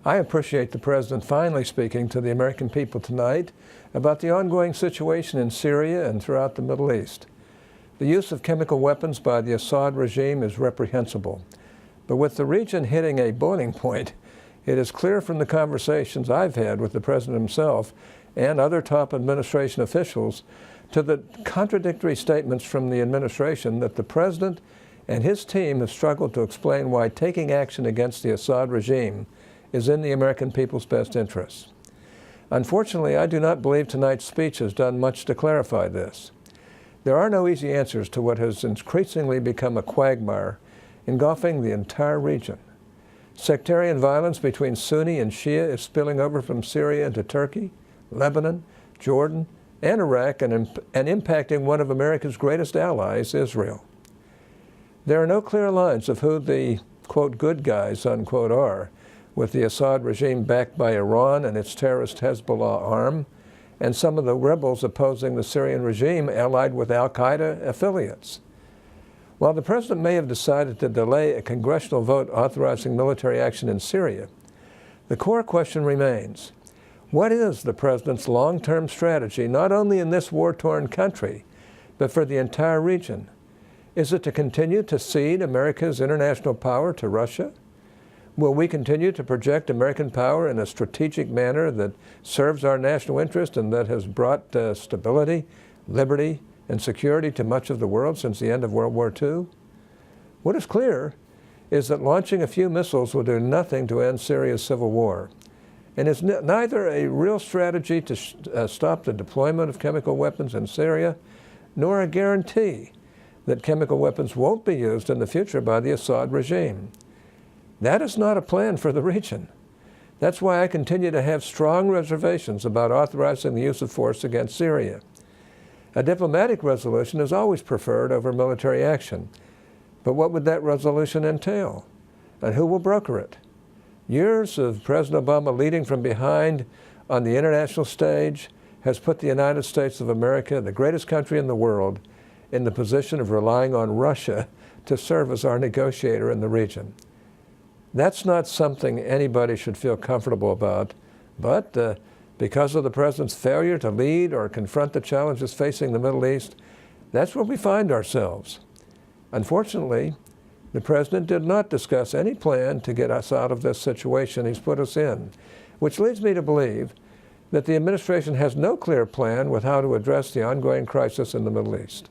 I appreciate the President finally speaking to the American people tonight about the ongoing situation in Syria and throughout the Middle East. The use of chemical weapons by the Assad regime is reprehensible. But with the region hitting a boiling point, it is clear from the conversations I've had with the President himself and other top administration officials to the contradictory statements from the administration that the President and his team have struggled to explain why taking action against the Assad regime is in the American people's best interests. Unfortunately, I do not believe tonight's speech has done much to clarify this. There are no easy answers to what has increasingly become a quagmire engulfing the entire region. Sectarian violence between Sunni and Shia is spilling over from Syria into Turkey, Lebanon, Jordan, and Iraq, and impacting one of America's greatest allies, Israel. There are no clear lines of who the, quote, good guys, unquote, are, with the Assad regime backed by Iran and its terrorist Hezbollah arm, and some of the rebels opposing the Syrian regime allied with al-Qaeda affiliates. While the President may have decided to delay a congressional vote authorizing military action in Syria, the core question remains: what is the President's long-term strategy, not only in this war-torn country, but for the entire region? Is it to continue to cede America's international power to Russia? Will we continue to project American power in a strategic manner that serves our national interest and that has brought stability, liberty, and security to much of the world since the end of World War II? What is clear is that launching a few missiles will do nothing to end Syria's civil war, and is neither a real strategy to stop the deployment of chemical weapons in Syria, nor a guarantee that chemical weapons won't be used in the future by the Assad regime. That is not a plan for the region. That's why I continue to have strong reservations about authorizing the use of force against Syria. A diplomatic resolution is always preferred over military action. But what would that resolution entail? And who will broker it? Years of President Obama leading from behind on the international stage has put the United States of America, the greatest country in the world, in the position of relying on Russia to serve as our negotiator in the region. That's not something anybody should feel comfortable about, but because of the President's failure to lead or confront the challenges facing the Middle East, that's where we find ourselves. Unfortunately, the President did not discuss any plan to get us out of this situation he's put us in, which leads me to believe that the administration has no clear plan with how to address the ongoing crisis in the Middle East.